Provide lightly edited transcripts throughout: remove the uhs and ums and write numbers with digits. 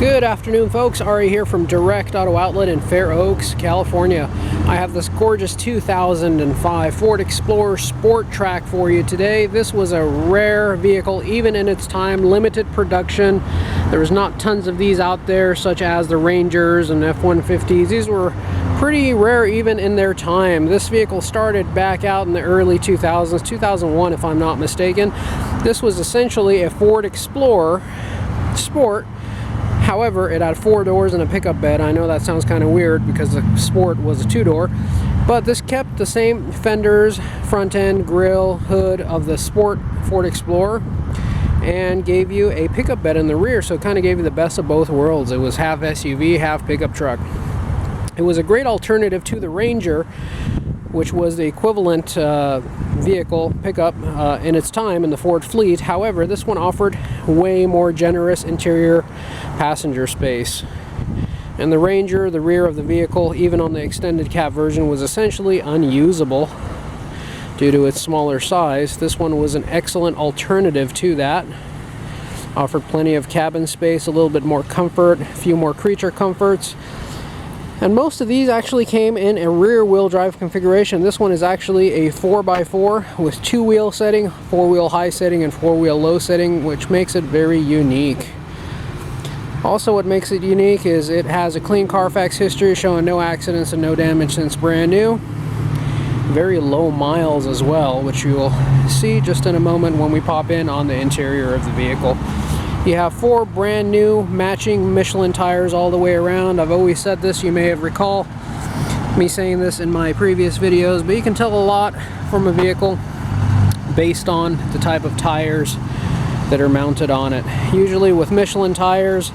Good afternoon, folks. Ari here from Direct Auto Outlet in Fair Oaks, California. I have this gorgeous 2005 Ford Explorer Sport Trac for you today. This was a rare vehicle, even in its time, limited production. There was not tons of these out there, such as the Rangers and F-150s. These were pretty rare even in their time. This vehicle started back out in the early 2000s, 2001 if I'm not mistaken. This was essentially a Ford Explorer Sport. However, it had 4 doors and a pickup bed. I know that sounds kind of weird because the Sport was a 2-door, but this kept the same fenders, front end, grille, hood of the Sport Ford Explorer, and gave you a pickup bed in the rear, so it kind of gave you the best of both worlds. It was half SUV, half pickup truck. It was a great alternative to the Ranger, which was the equivalent vehicle pickup in its time in the Ford fleet. However, this one offered way more generous interior passenger space. And the Ranger, the rear of the vehicle, even on the extended cab version, was essentially unusable due to its smaller size. This one was an excellent alternative to that. Offered plenty of cabin space, a little bit more comfort, a few more creature comforts. And most of these actually came in a rear-wheel drive configuration. This one is actually a 4x4 with 2-wheel setting, 4-wheel high setting, and 4-wheel low setting, which makes it very unique. Also, what makes it unique is it has a clean Carfax history showing no accidents and no damage since brand new. Very low miles as well, which you will see just in a moment when we pop in on the interior of the vehicle. You have 4 brand new matching Michelin tires all the way around. I've always said this, you may have recall me saying this in my previous videos, but you can tell a lot from a vehicle based on the type of tires that are mounted on it. Usually with Michelin tires,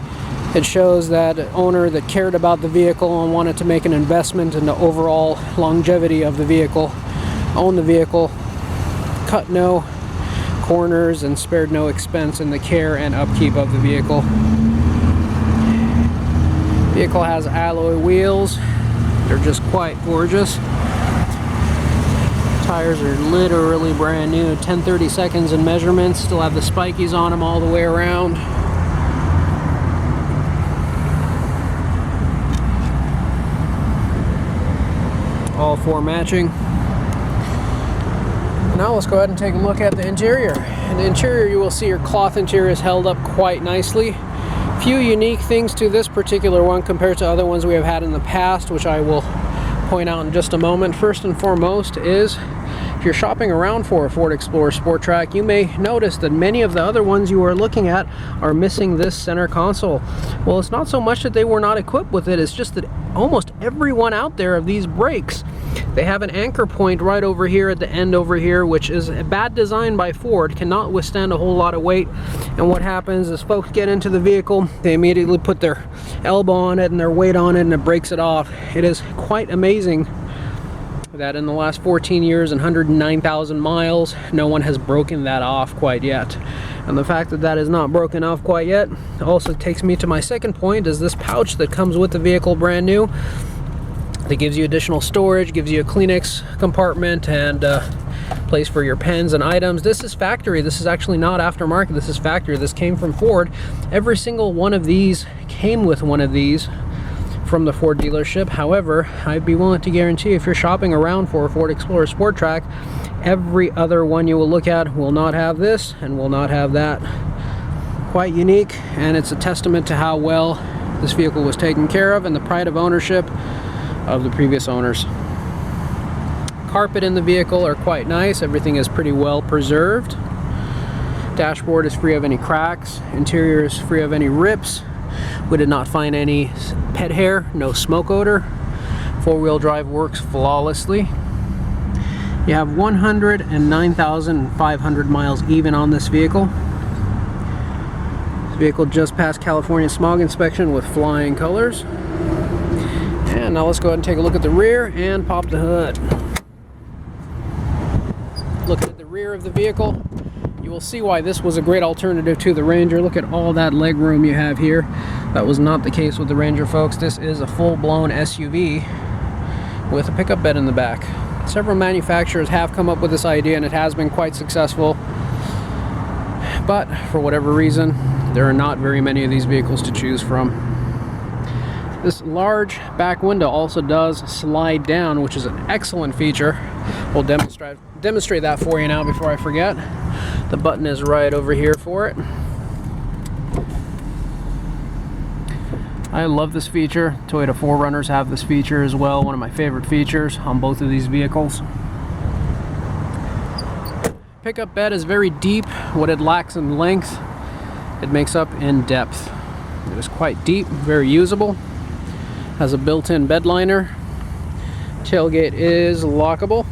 it shows that owner that cared about the vehicle and wanted to make an investment in the overall longevity of the vehicle, owned the vehicle, cut no corners, and spared no expense in the care and upkeep of the vehicle. Vehicle has alloy wheels. They're just quite gorgeous. Tires are literally brand new, 10-30 seconds in measurements. Still have the spikies on them all the way around. All 4 matching. Now let's go ahead and take a look at the interior. In the interior, you will see your cloth interior is held up quite nicely. Few unique things to this particular one compared to other ones we have had in the past, which I will point out in just a moment. First and foremost is, if you're shopping around for a Ford Explorer Sport Trac, you may notice that many of the other ones you are looking at are missing this center console. Well, it's not so much that they were not equipped with it, it's just that almost everyone out there of these brakes, they have an anchor point right over here at the end over here, which is a bad design by Ford, cannot withstand a whole lot of weight. And what happens is folks get into the vehicle, they immediately put their elbow on it and their weight on it, and it breaks it off. It is quite amazing that in the last 14 years and 109,000 miles, no one has broken that off quite yet. And the fact that that is not broken off quite yet also takes me to my second point, is this pouch that comes with the vehicle brand new. That gives you additional storage, gives you a Kleenex compartment and place for your pens and items. This is factory. This is actually not aftermarket. This is factory. This came from Ford. Every single one of these came with one of these from the Ford dealership. However, I'd be willing to guarantee if you're shopping around for a Ford Explorer Sport Trac, every other one you will look at will not have this and will not have that. Quite unique, and it's a testament to how well this vehicle was taken care of and the pride of ownership of the previous owners. Carpet in the vehicle are quite nice. Everything is pretty well preserved. Dashboard is free of any cracks. Interior is free of any rips. We did not find any pet hair, no smoke odor. 4-wheel drive works flawlessly. You have 109,500 miles even on this vehicle. This vehicle just passed California smog inspection with flying colors. And now let's go ahead and take a look at the rear and pop the hood. Looking at the rear of the vehicle, you will see why this was a great alternative to the Ranger. Look at all that leg room you have here. That was not the case with the Ranger, folks. This is a full-blown SUV with a pickup bed in the back. Several manufacturers have come up with this idea and it has been quite successful. But for whatever reason, There are not very many of these vehicles to choose from. This large back window also does slide down, which is an excellent feature. We'll demonstrate that for you now before I forget. The button is right over here for it. I love this feature. Toyota 4Runners have this feature as well, one of my favorite features on both of these vehicles. Pickup bed is very deep. What it lacks in length, it makes up in depth. It is quite deep, very usable. Has a built-in bed liner. Tailgate is lockable.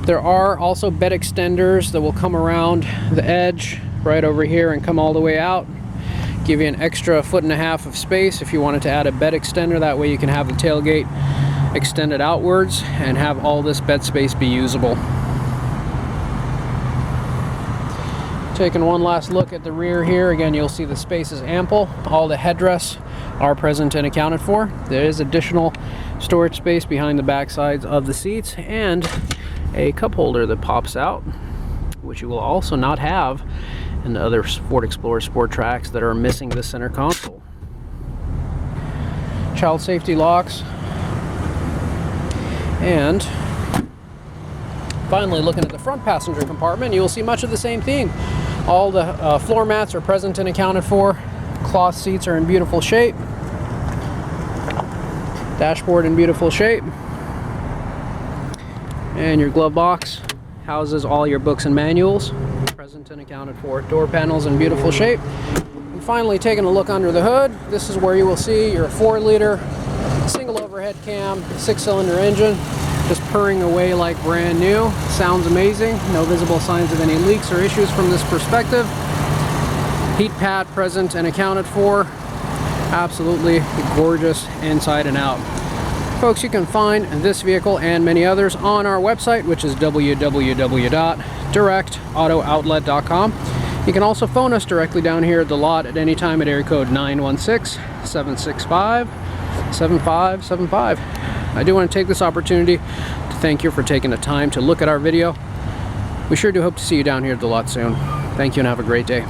There are also bed extenders that will come around the edge right over here and come all the way out. Give you an extra 1.5 feet of space if you wanted to add a bed extender. That way you can have the tailgate extended outwards and have all this bed space be usable. Taking one last look at the rear here, again you'll see the space is ample. All the headrests are present and accounted for. There is additional storage space behind the back sides of the seats and a cup holder that pops out, which you will also not have in the other Ford Explorer Sport Tracs that are missing the center console. Child safety locks. And finally, looking at the front passenger compartment, you will see much of the same thing. All the floor mats are present and accounted for. Cloth seats are in beautiful shape. Dashboard in beautiful shape. And your glove box houses all your books and manuals, present and accounted for. Door panels in beautiful shape. And finally, taking a look under the hood, this is where you will see your 4-liter single overhead cam 6-cylinder engine, just purring away like brand new. Sounds amazing. No visible signs of any leaks or issues from this perspective. Heat pad present and accounted for. Absolutely gorgeous inside and out. Folks, you can find this vehicle and many others on our website, which is www.directautooutlet.com. You can also phone us directly down here at the lot at any time at area code 916-765-7575. I do want to take this opportunity to thank you for taking the time to look at our video. We sure do hope to see you down here at the lot soon. Thank you and have a great day.